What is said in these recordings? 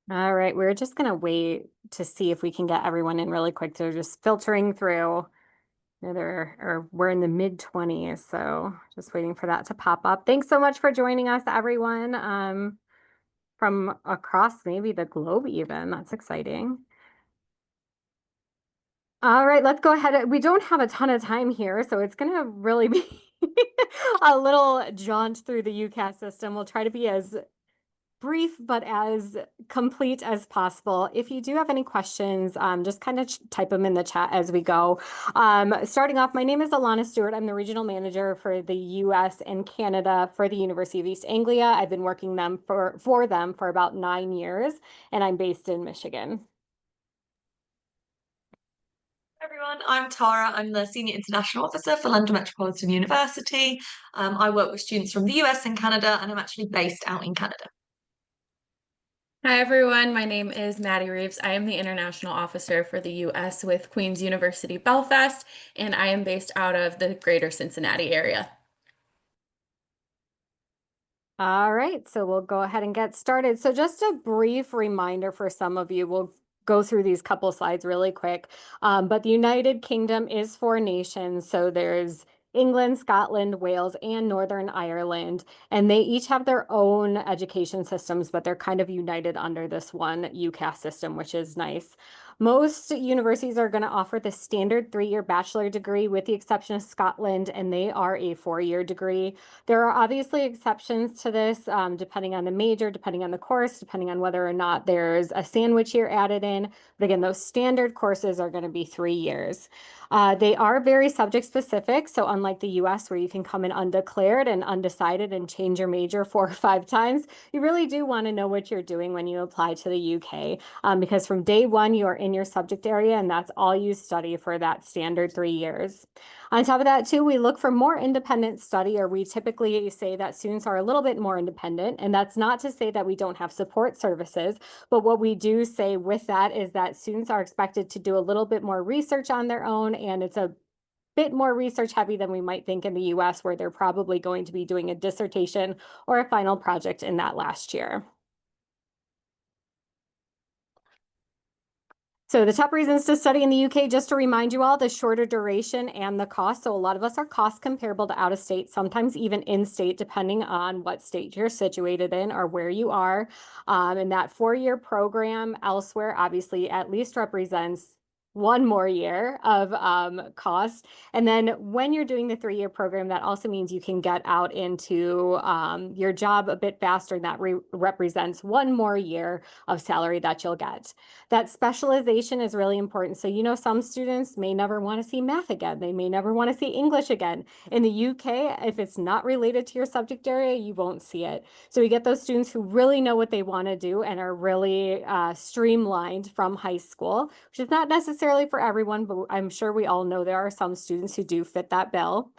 All right, we're just gonna wait to see if we can get everyone in really quick. They're just filtering through. Or we're in the mid 20s, so just waiting for that to pop up. Thanks so much for joining us, everyone, from across maybe the globe even. That's exciting. All right, let's go ahead. We don't have a ton of time here, so it's going to really be a little jaunt through the UCAS system. We'll try to be as brief but as complete as possible. If you do have any questions, just kind of type them in the chat as we go. Starting off, my name is Alana Stuart. I'm the regional manager for the US and Canada for the University of East Anglia. I've been working for them for about 9 years, and I'm based in Michigan. Everyone, I'm Tara. I'm the Senior International Officer for London Metropolitan University. I work with students from the US and Canada, and I'm actually based out in Canada. Hi everyone, my name is Maddie Reeves. I am the International Officer for the US with Queen's University Belfast, and I am based out of the greater Cincinnati area. All right, so we'll go ahead and get started. So just a brief reminder for some of you, we'll go through these couple slides really quick. But the United Kingdom is 4 nations. So there's England, Scotland, Wales, and Northern Ireland. And they each have their own education systems, but they're kind of united under this one UCAS system, which is nice. Most universities are going to offer the standard 3-year bachelor degree with the exception of Scotland, and they are a 4-year degree. There are obviously exceptions to this, depending on the major, depending on the course, depending on whether or not there's a sandwich year added in. But again, those standard courses are going to be 3 years. They are very subject specific. So unlike the US, where you can come in undeclared and undecided and change your major 4 or 5 times, you really do want to know what you're doing when you apply to the UK, because from day one, you are in your subject area, and that's all you study for that standard 3 years. On top of that, too, we look for more independent study, or we typically say that students are a little bit more independent. And that's not to say that we don't have support services, but what we do say with that is that students are expected to do a little bit more research on their own, and it's a bit more research heavy than we might think in the US, where they're probably going to be doing a dissertation or a final project in that last year. So the top reasons to study in the UK, just to remind you all, the shorter duration and the cost. So a lot of us are cost comparable to out of state, sometimes even in state, depending on what state you're situated in or where you are. And that 4-year program elsewhere obviously at least represents 1 more year of cost. And then when you're doing the 3-year program, that also means you can get out into your job a bit faster. And that represents 1 more year of salary that you'll get. That specialization is really important. So, some students may never want to see math again. They may never want to see English again. In the UK, if it's not related to your subject area, you won't see it. So we get those students who really know what they want to do and are really streamlined from high school, which is not necessarily for everyone, but I'm sure we all know there are some students who do fit that bill.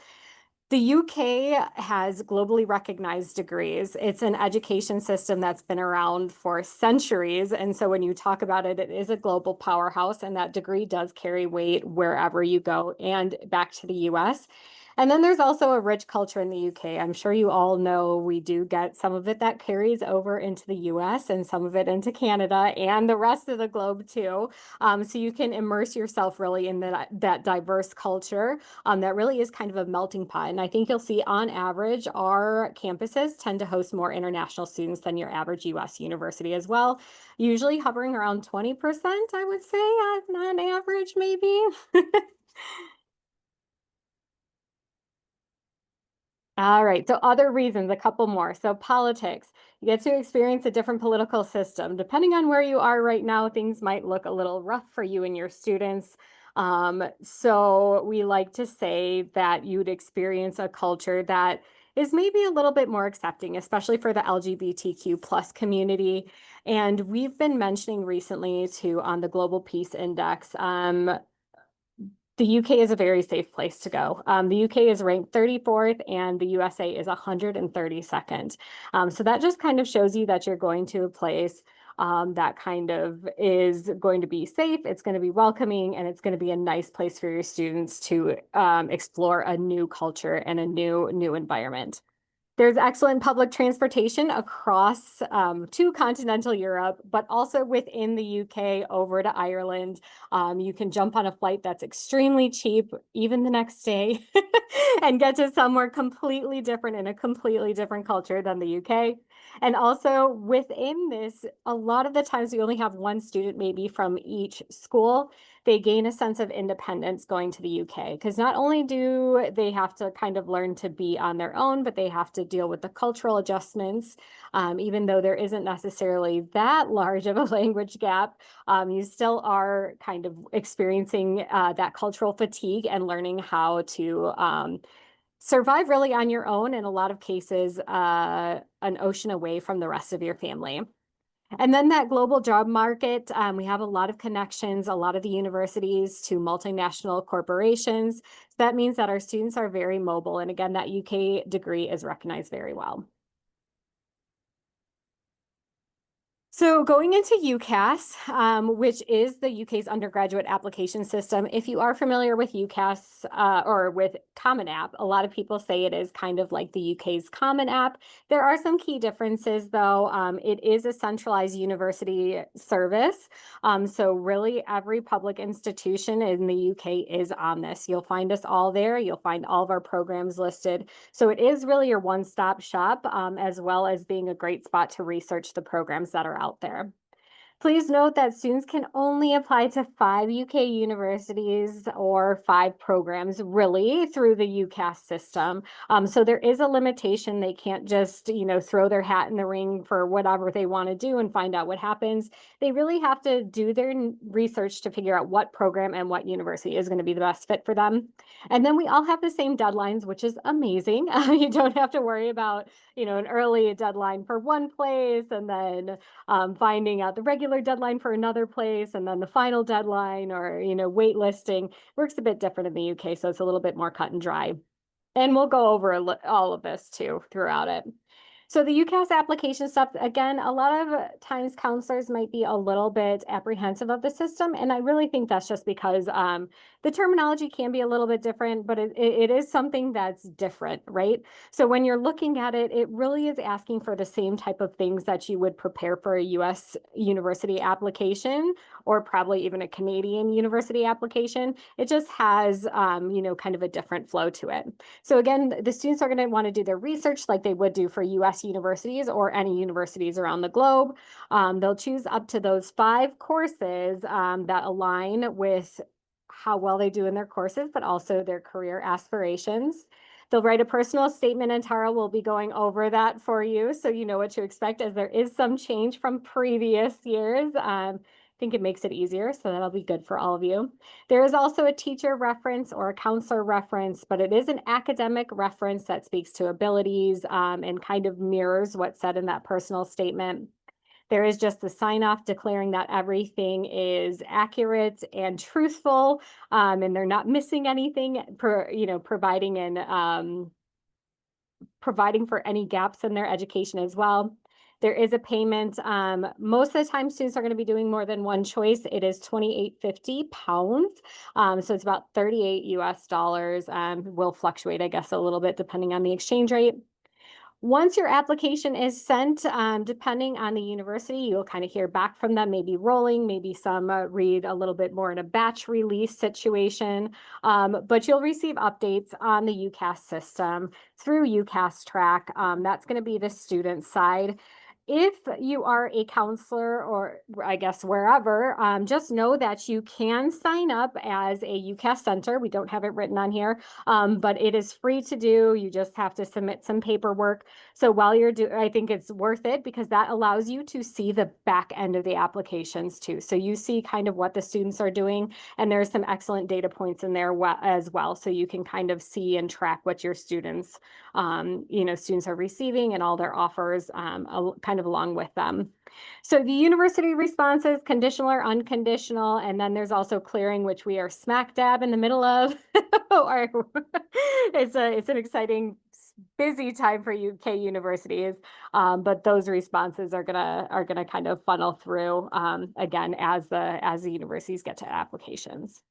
The UK has globally recognized degrees. It's an education system that's been around for centuries. And so when you talk about it, it is a global powerhouse, and that degree does carry weight wherever you go and back to the US. And then there's also a rich culture in the UK. I'm sure you all know we do get some of it that carries over into the US and some of it into Canada and the rest of the globe too. So you can immerse yourself really in that diverse culture that really is kind of a melting pot. And I think you'll see on average, our campuses tend to host more international students than your average US university as well, usually hovering around 20%, I would say, on average, maybe. All right, so other reasons, a couple more. So politics, you get to experience a different political system. Depending on where you are right now, things might look a little rough for you and your students. So we like to say that you'd experience a culture that is maybe a little bit more accepting, especially for the LGBTQ plus community. And we've been mentioning recently too on the Global Peace Index, the UK is a very safe place to go. The UK is ranked 34th and the USA is 132nd. So that just kind of shows you that you're going to a place that kind of is going to be safe, it's going to be welcoming, and it's going to be a nice place for your students to explore a new culture and a new environment. There's excellent public transportation across to continental Europe, but also within the UK over to Ireland. You can jump on a flight that's extremely cheap, even the next day, and get to somewhere completely different in a completely different culture than the UK. And also within this, a lot of the times we only have one student maybe from each school. They gain a sense of independence going to the UK because not only do they have to kind of learn to be on their own, but they have to deal with the cultural adjustments. Even though there isn't necessarily that large of a language gap, you still are kind of experiencing that cultural fatigue and learning how to survive really on your own, in a lot of cases, an ocean away from the rest of your family. And then that global job market, we have a lot of connections, a lot of the universities to multinational corporations. So that means that our students are very mobile. And again, that UK degree is recognized very well. So going into UCAS, which is the UK's undergraduate application system, if you are familiar with UCAS or with Common App, a lot of people say it is kind of like the UK's Common App. There are some key differences, though. It is a centralized university service. So really every public institution in the UK is on this. You'll find us all there. You'll find all of our programs listed. So it is really your one-stop shop, as well as being a great spot to research the programs that are out there. Please note that students can only apply to 5 UK universities or 5 programs really through the UCAS system. So there is a limitation. They can't just, throw their hat in the ring for whatever they want to do and find out what happens. They really have to do their research to figure out what program and what university is going to be the best fit for them. And then we all have the same deadlines, which is amazing. You don't have to worry about, an early deadline for one place and then finding out the regular deadline for another place and then the final deadline, or waitlisting works a bit different in the UK, so it's a little bit more cut and dry. And we'll go over all of this too throughout it. So the UCAS application stuff, again, a lot of times counselors might be a little bit apprehensive of the system. And I really think that's just because the terminology can be a little bit different, but it is something that's different, right? So when you're looking at it, it really is asking for the same type of things that you would prepare for a US university application, or probably even a Canadian university application. It just has, kind of a different flow to it. So again, the students are going to want to do their research like they would do for US universities or any universities around the globe. They'll choose up to those 5 courses that align with how well they do in their courses, but also their career aspirations. They'll write a personal statement, and Tara will be going over that for you so you know what to expect, as there is some change from previous years. I think it makes it easier, so that'll be good for all of you. There is also a teacher reference or a counselor reference, but it is an academic reference that speaks to abilities and kind of mirrors what's said in that personal statement. There is just the sign off declaring that everything is accurate and truthful, and they're not missing anything, providing for any gaps in their education as well. There is a payment. Most of the time, students are going to be doing more than one choice. It is £28.50. So it's about 38 US dollars. Will fluctuate, I guess, a little bit depending on the exchange rate. Once your application is sent, depending on the university, you'll kind of hear back from them, maybe rolling, maybe some read a little bit more in a batch release situation, but you'll receive updates on the UCAS system through UCAS Track. That's going to be the student side. If you are a counselor, or I guess wherever, just know that you can sign up as a UCAS center. We don't have it written on here, but it is free to do. You just have to submit some paperwork. So while you're doing, I think it's worth it because that allows you to see the back end of the applications too. So you see kind of what the students are doing, and there's some excellent data points in there as well. So you can kind of see and track what your students, students are receiving and all their offers, kind of along with them. So the university responses, conditional or unconditional, and then there's also clearing, which we are smack dab in the middle of. It's an exciting, busy time for UK universities, but those responses are gonna kind of funnel through again as the universities get to applications.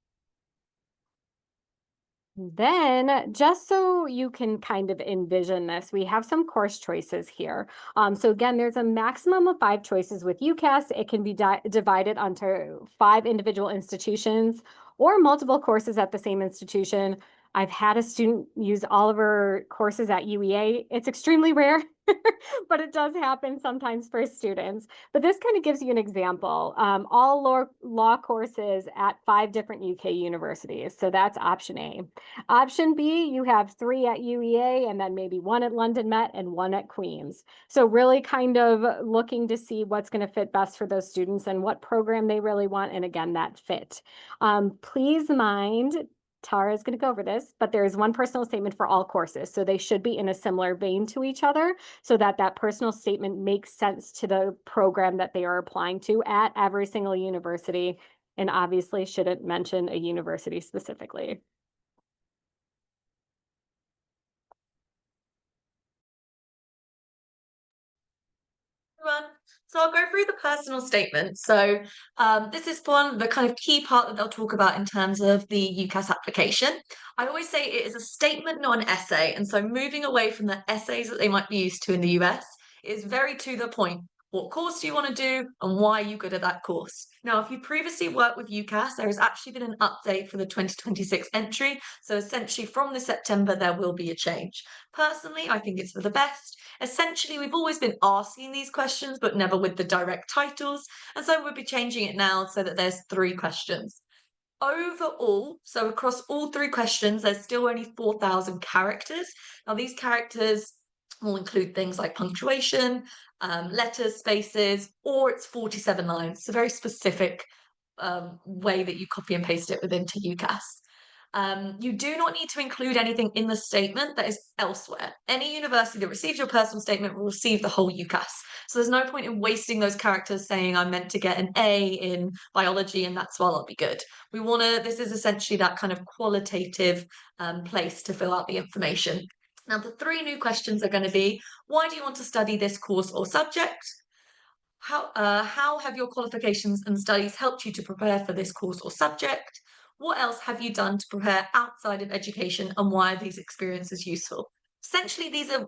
Then, just so you can kind of envision this, we have some course choices here. So again, there's a maximum of 5 choices with UCAS. It can be divided onto 5 individual institutions or multiple courses at the same institution. I've had a student use all of her courses at UEA. It's extremely rare, but it does happen sometimes for students. But this kind of gives you an example. All law courses at 5 different UK universities. So that's option A. Option B, you have 3 at UEA and then maybe 1 at London Met and 1 at Queen's. So really kind of looking to see what's going to fit best for those students and what program they really want. And again, that fit. Please mind, Tara is going to go over this, but there is one personal statement for all courses. So they should be in a similar vein to each other so that that personal statement makes sense to the program that they are applying to at every single university. And obviously shouldn't mention a university specifically. Everyone. So I'll go through the personal statement. So this is one, the kind of key part that they'll talk about in terms of the UCAS application. I always say it is a statement, not an essay. And so moving away from the essays that they might be used to in the US, is very to the point. What course do you want to do and why are you good at that course? Now, if you previously worked with UCAS, there has actually been an update for the 2026 entry. So essentially from this September, there will be a change. Personally, I think it's for the best. Essentially, we've always been asking these questions, but never with the direct titles. And so we'll be changing it now so that there's 3 questions. Overall, so across all 3 questions, there's still only 4,000 characters. Now, these characters will include things like punctuation, letters, spaces, or it's 47 lines. It's a very specific way that you copy and paste it within to UCAS. You do not need to include anything in the statement that is elsewhere. Any university that receives your personal statement will receive the whole UCAS. So there's no point in wasting those characters saying I'm meant to get an A in biology and that's why I'll be good. We want to, this is essentially that kind of qualitative place to fill out the information. Now, the 3 new questions are going to be, why do you want to study this course or subject? How have your qualifications and studies helped you to prepare for this course or subject? What else have you done to prepare outside of education and why are these experiences useful? Essentially, these are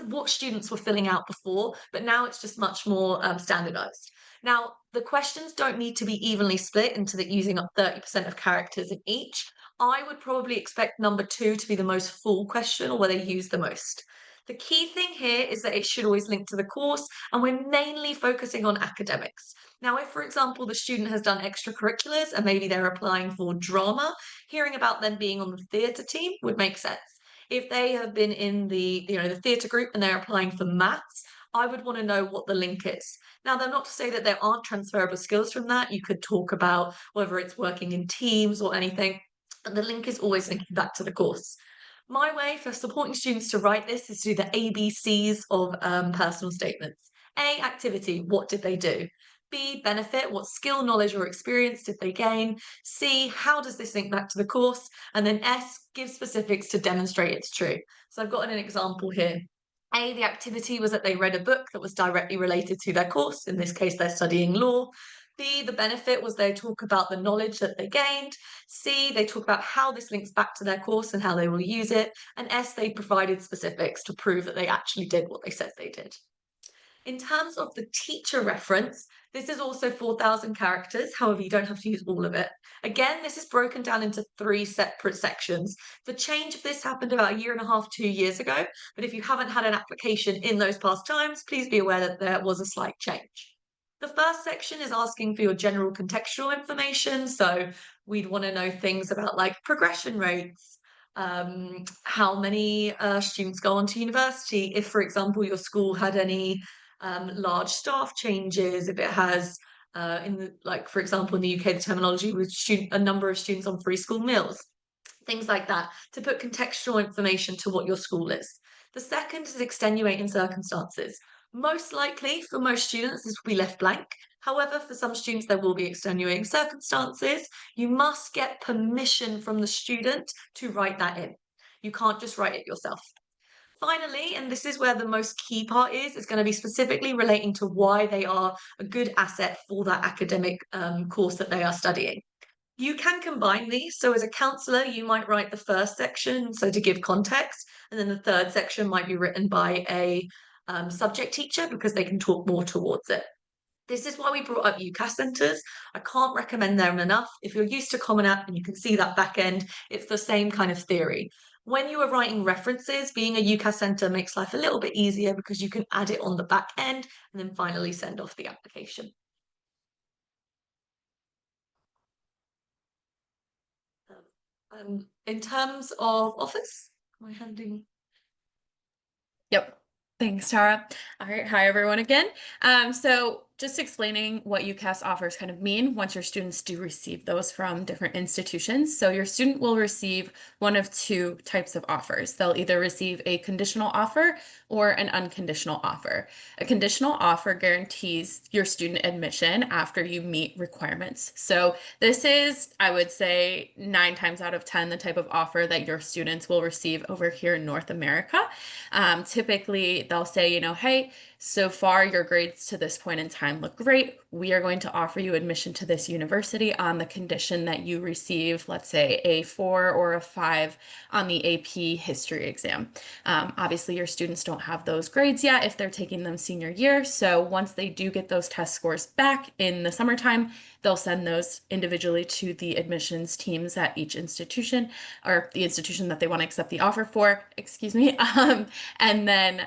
what students were filling out before, but now it's just much more standardized. Now, the questions don't need to be evenly split into that using up 30% of characters in each. I would probably expect number 2 to be the most full question or where they use the most. The key thing here is that it should always link to the course, and we're mainly focusing on academics. Now, if, for example, the student has done extracurriculars and maybe they're applying for drama, hearing about them being on the theatre team would make sense. If they have been in the theatre group and they're applying for maths, I would want to know what the link is. Now, they're not to say that there aren't transferable skills from that. You could talk about whether it's working in teams or anything, but the link is always linking back to the course. My way for supporting students to write this is to do the ABCs of personal statements. A, activity, what did they do? B, benefit, what skill, knowledge, or experience did they gain? C, how does this link back to the course? And then S, give specifics to demonstrate it's true. So I've got an example here. A, the activity was that they read a book that was directly related to their course. In this case, they're studying law. B, the benefit was they talk about the knowledge that they gained. C, they talk about how this links back to their course and how they will use it. And S, they provided specifics to prove that they actually did what they said they did. In terms of the teacher reference, this is also 4,000 characters. However, you don't have to use all of it. Again, this is broken down into 3 separate sections. The change of this happened about 1.5 to 2 years ago. But if you haven't had an application in those past times, please be aware that there was a slight change. The first section is asking for your general contextual information. So we'd want to know things about like progression rates, how many students go on to university, if, for example, your school had any large staff changes, if it has, for example, in the UK, the terminology was a number of students on free school meals, things like that, to put contextual information to what your school is. The second is extenuating circumstances. Most likely, for most students, this will be left blank. However, for some students, there will be extenuating circumstances. You must get permission from the student to write that in. You can't just write it yourself. Finally, and this is where the most key part is going to be specifically relating to why they are a good asset for that academic course that they are studying. You can combine these. So as a counsellor, you might write the first section, so to give context, and then the third section might be written by a subject teacher because they can talk more towards it. This is why we brought up UCAS centres. I can't recommend them enough. If you're used to Common App and you can see that back end, it's the same kind of theory. When you are writing references, being a UCAS centre makes life a little bit easier because you can add it on the back end and then finally send off the application. In terms of office, am I handing? Yep. Thanks, Tara. All right. Hi, everyone again. So just explaining what UCAS offers kind of mean once your students do receive those from different institutions. So your student will receive one of two types of offers. They'll either receive a conditional offer or an unconditional offer. A conditional offer guarantees your student admission after you meet requirements. So this is, I would say, 9 times out of 10, the type of offer that your students will receive over here in North America. Typically, they'll say, you know, hey, so far your grades to this point in time look great. We are going to offer you admission to this university on the condition that you receive, let's say, a 4 or a 5 on the AP history exam. Obviously, your students don't have those grades yet if they're taking them senior year. So once they do get those test scores back in the summertime, they'll send those individually to the admissions teams at each institution, or the institution that they want to accept the offer for, excuse me. And then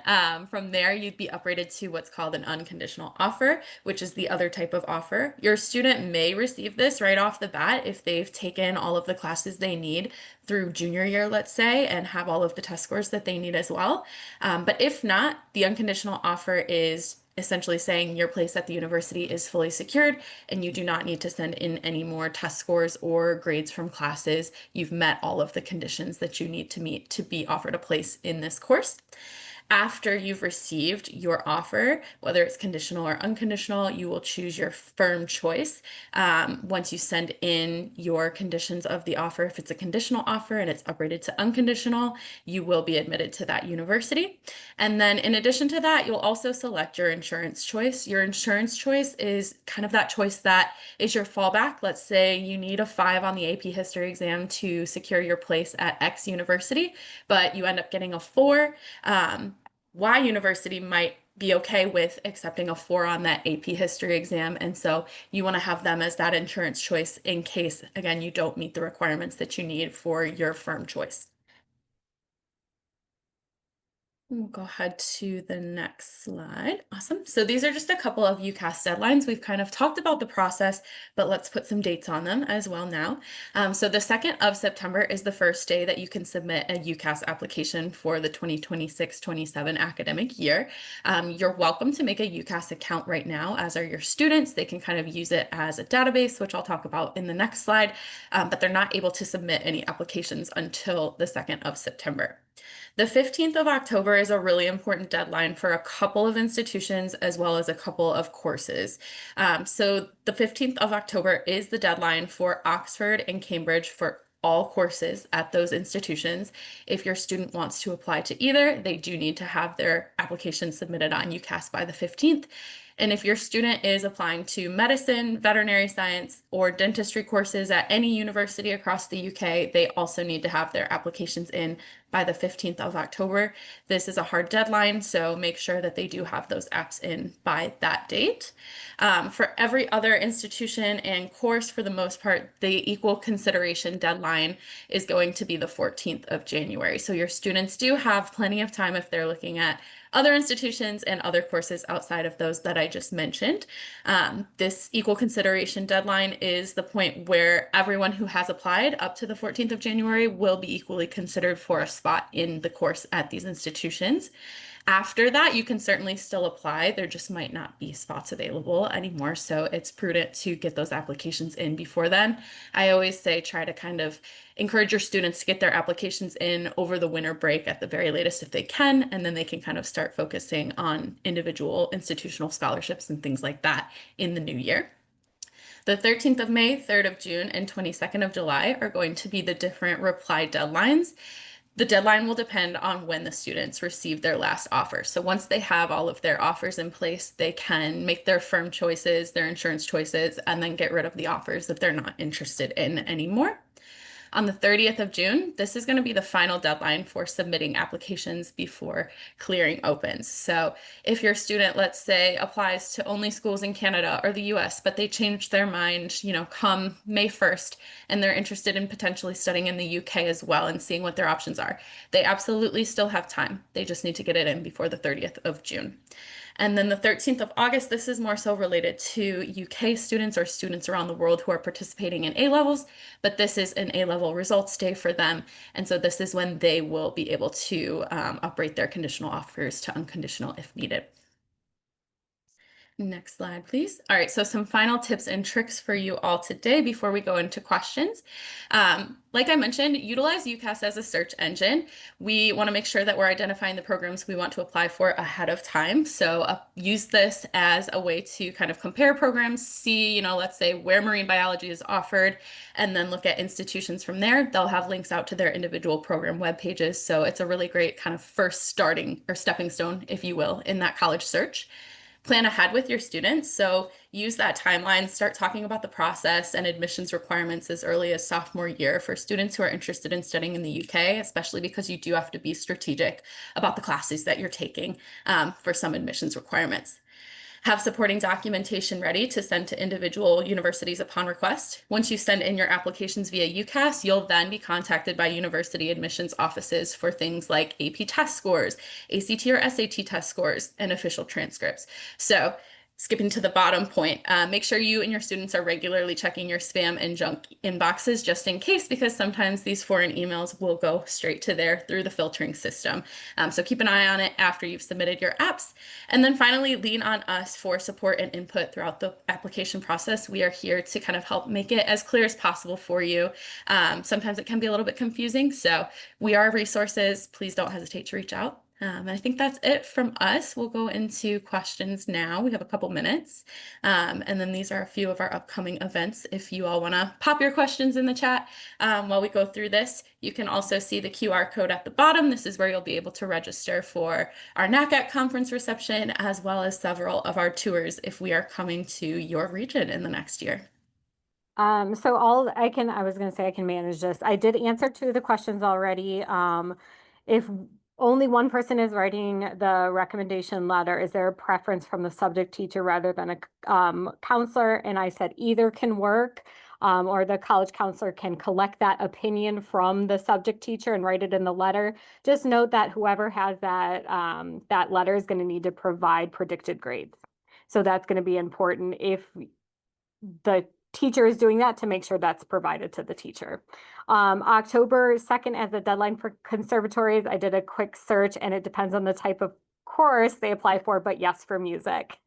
from there, you'd be upgraded to what's called an unconditional offer, which is the other type of offer. Your student may receive this right off the bat if they've taken all of the classes they need through junior year, let's say, and have all of the test scores that they need as well. But if not, the unconditional offer is essentially saying your place at the university is fully secured and you do not need to send in any more test scores or grades from classes. You've met all of the conditions that you need to meet to be offered a place in this course. After you've received your offer, whether it's conditional or unconditional, you will choose your firm choice. Once you send in your conditions of the offer, if it's a conditional offer and it's upgraded to unconditional, you will be admitted to that university. And then in addition to that, you'll also select your insurance choice. Your insurance choice is kind of that choice that is your fallback. Let's say you need a 5 on the AP history exam to secure your place at X university, but you end up getting a 4. Y university might be okay with accepting a 4 on that AP history exam. And so you want to have them as that insurance choice in case, again, you don't meet the requirements that you need for your firm choice. We'll go ahead to the next slide. Awesome. So these are just a couple of UCAS deadlines. We've kind of talked about the process, but let's put some dates on them as well now. So the 2nd of September is the first day that you can submit a UCAS application for the 2026-27 academic year. You're welcome to make a UCAS account right now, as are your students. They can kind of use it as a database, which I'll talk about in the next slide, but they're not able to submit any applications until the 2nd of September. The 15th of October is a really important deadline for a couple of institutions as well as a couple of courses. So the 15th of October is the deadline for Oxford and Cambridge for all courses at those institutions. If your student wants to apply to either, they do need to have their application submitted on UCAS by the 15th. And if your student is applying to medicine, veterinary science, or dentistry courses at any university across the UK, they also need to have their applications in by the 15th of October. This is a hard deadline, so make sure that they do have those apps in by that date. For every other institution and course, for the most part, the equal consideration deadline is going to be the 14th of January. So your students do have plenty of time if they're looking at other institutions and other courses outside of those that I just mentioned. This equal consideration deadline is the point where everyone who has applied up to the 14th of January will be equally considered for a spot in the course at these institutions. After that, you can certainly still apply. There just might not be spots available anymore, so it's prudent to get those applications in before then. I always say try to kind of encourage your students to get their applications in over the winter break at the very latest if they can, and then they can kind of start focusing on individual institutional scholarships and things like that in the new year. The 13th of May, 3rd of June, and 22nd of July are going to be the different reply deadlines. The deadline will depend on when the students receive their last offer. So once they have all of their offers in place, they can make their firm choices, their insurance choices, and then get rid of the offers that they're not interested in anymore. On the 30th of June, this is going to be the final deadline for submitting applications before clearing opens. So if your student, let's say, applies to only schools in Canada or the US, but they change their mind, come May 1st, and they're interested in potentially studying in the UK as well and seeing what their options are, they absolutely still have time. They just need to get it in before the 30th of June. And then the 13th of August, this is more so related to UK students or students around the world who are participating in A-levels, but this is an A-level results day for them. And so this is when they will be able to upgrade their conditional offers to unconditional if needed. Next slide, please. All right, so some final tips and tricks for you all today before we go into questions. Like I mentioned, utilize UCAS as a search engine. We want to make sure that we're identifying the programs we want to apply for ahead of time. So use this as a way to kind of compare programs, see, let's say where marine biology is offered, and then look at institutions from there. They'll have links out to their individual program web pages. So it's a really great kind of first starting or stepping stone, if you will, in that college search. Plan ahead with your students. So use that timeline, start talking about the process and admissions requirements as early as sophomore year for students who are interested in studying in the UK, especially because you do have to be strategic about the classes that you're taking for some admissions requirements. Have supporting documentation ready to send to individual universities upon request. Once you send in your applications via UCAS, you'll then be contacted by university admissions offices for things like AP test scores, ACT or SAT test scores, and official transcripts. So skipping to the bottom point, make sure you and your students are regularly checking your spam and junk inboxes just in case, because sometimes these foreign emails will go straight to there through the filtering system. So keep an eye on it after you've submitted your apps. And then finally, lean on us for support and input throughout the application process. We are here to kind of help make it as clear as possible for you. Sometimes it can be a little bit confusing, so we are resources. Please don't hesitate to reach out. And I think that's it from us. We'll go into questions now. We have a couple minutes. And then these are a few of our upcoming events. If you all want to pop your questions in the chat while we go through this, you can also see the QR code at the bottom. This is where you'll be able to register for our NACAT conference reception, as well as several of our tours if we are coming to your region in the next year. I was going to say I can manage this. I did answer 2 of the questions already. If only one person is writing the recommendation letter, is there a preference from the subject teacher rather than a counselor? And I said either can work, or the college counselor can collect that opinion from the subject teacher and write it in the letter. Just note that whoever has that, that letter is going to need to provide predicted grades. So that's going to be important if the teacher is doing that, to make sure that's provided to the teacher. October 2nd as a deadline for conservatories. I did a quick search and it depends on the type of course they apply for, but yes, for music.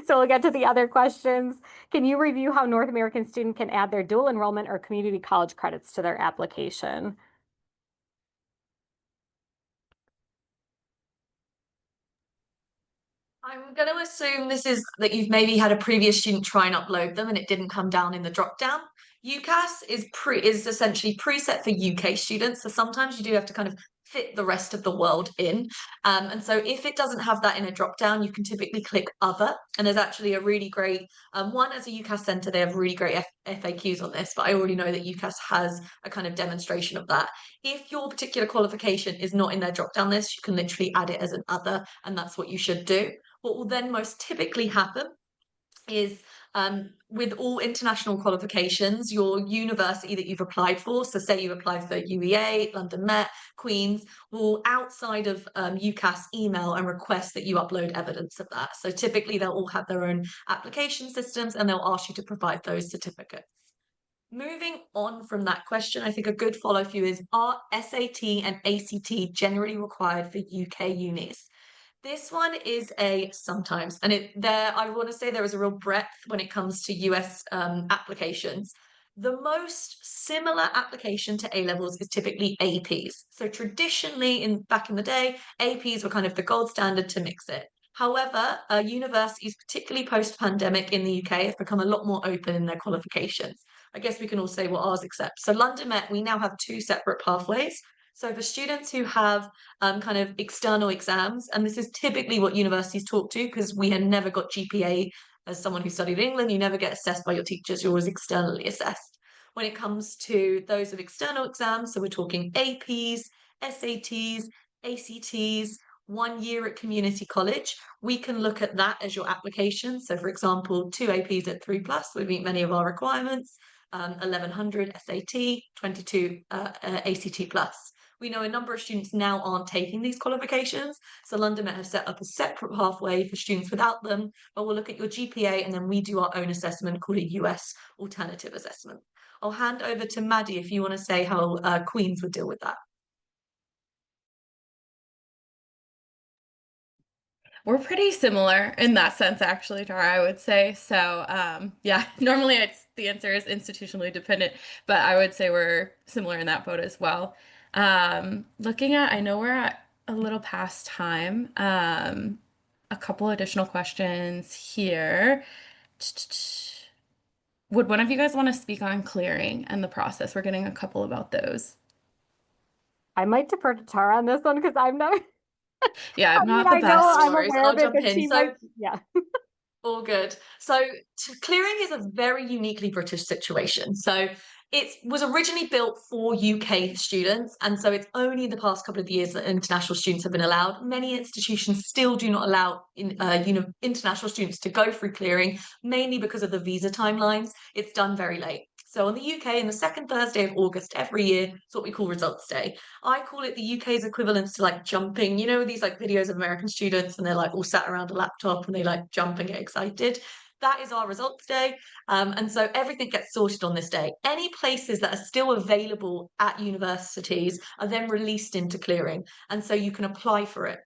So we'll get to the other questions. Can you review how North American student can add their dual enrollment or community college credits to their application? I'm going to assume this is that you've maybe had a previous student try and upload them and it didn't come down in the drop down. UCAS is essentially preset for UK students, so sometimes you do have to kind of fit the rest of the world in. And so if it doesn't have that in a drop down, you can typically click other, and there's actually a really great one as a UCAS center. They have really great FAQs on this, but I already know that UCAS has a kind of demonstration of that. If your particular qualification is not in their drop down list, you can literally add it as an other, and that's what you should do. What will then most typically happen is with all international qualifications, your university that you've applied for, so say you applied for UEA, London Met, Queen's, will outside of UCAS email and request that you upload evidence of that. So typically they'll all have their own application systems and they'll ask you to provide those certificates. Moving on from that question, I think a good follow for you is, are SAT and ACT generally required for UK unis? This one is a sometimes, and I want to say there is a real breadth when it comes to US applications. The most similar application to A-levels is typically APs. So traditionally, back in the day, APs were kind of the gold standard to mix it. However, universities, particularly post-pandemic in the UK, have become a lot more open in their qualifications. I guess we can all say what ours accept. So London Met, we now have 2 separate pathways. So for students who have kind of external exams, and this is typically what universities talk to, because we had never got GPA as someone who studied in England, you never get assessed by your teachers, you're always externally assessed. When it comes to those of external exams, so we're talking APs, SATs, ACTs, 1 year at community college, we can look at that as your application. So for example, 2 APs at 3+ would meet many of our requirements, 1100 SAT, 22 ACT plus. We know a number of students now aren't taking these qualifications, so London Met have set up a separate pathway for students without them, but we'll look at your GPA and then we do our own assessment called a US alternative assessment. I'll hand over to Maddie if you want to say how Queen's would deal with that. We're pretty similar in that sense, actually, Tara, I would say. So, yeah, normally the answer is institutionally dependent, but I would say we're similar in that boat as well. Looking at, I know we're at a little past time. A couple additional questions here. Would one of you guys want to speak on clearing and the process? We're getting a couple about those. I might defer to Tara on this one because I'm not. Yeah, I'm I mean, not the I know best. I'm No worries, aware I'll of it, jump but in. she So might. Yeah. all good. So clearing is a very uniquely British situation. So it was originally built for UK students, and so it's only in the past couple of years that international students have been allowed. Many institutions still do not allow international students to go through clearing, mainly because of the visa timelines. It's done very late. So in the UK, in the second Thursday of August every year, it's what we call Results Day. I call it the UK's equivalent to like jumping. You know, these like videos of American students and they're like all sat around a laptop and they like jump and get excited. That is our results day. And so everything gets sorted on this day. Any places that are still available at universities are then released into clearing. And so you can apply for it.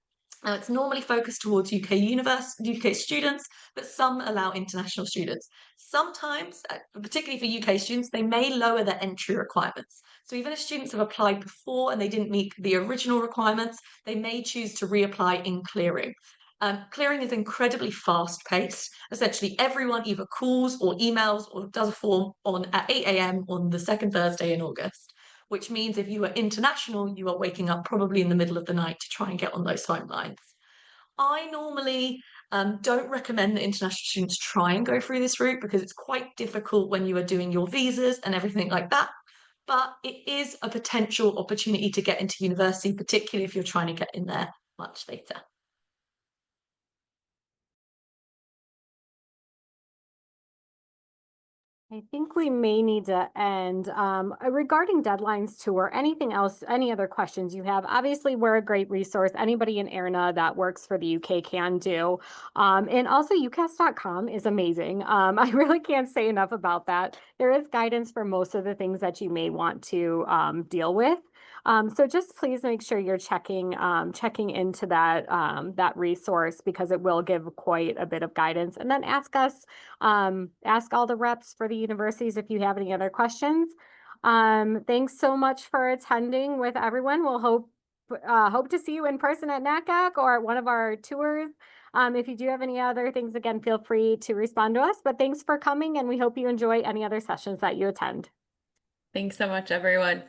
Now, it's normally focused towards UK students, but some allow international students. Sometimes, particularly for UK students, they may lower their entry requirements. So even if students have applied before and they didn't meet the original requirements, they may choose to reapply in clearing. Clearing is incredibly fast-paced. Essentially, everyone either calls or emails or does a form at 8 a.m. on the second Thursday in August, which means if you are international, you are waking up probably in the middle of the night to try and get on those phone lines. I normally don't recommend that international students try and go through this route because it's quite difficult when you are doing your visas and everything like that. But it is a potential opportunity to get into university, particularly if you're trying to get in there much later. I think we may need to end. Regarding deadlines too, or anything else, any other questions you have, obviously we're a great resource. Anybody in AIRR-NA that works for the UK can do. And also UCAS.com is amazing. I really can't say enough about that. There is guidance for most of the things that you may want to deal with. So just please make sure you're checking into that resource because it will give quite a bit of guidance. And then ask all the reps for the universities if you have any other questions. Thanks so much for attending with everyone. We'll hope to see you in person at NACAC or at one of our tours. If you do have any other things, again, feel free to respond to us. But thanks for coming, and we hope you enjoy any other sessions that you attend. Thanks so much, everyone.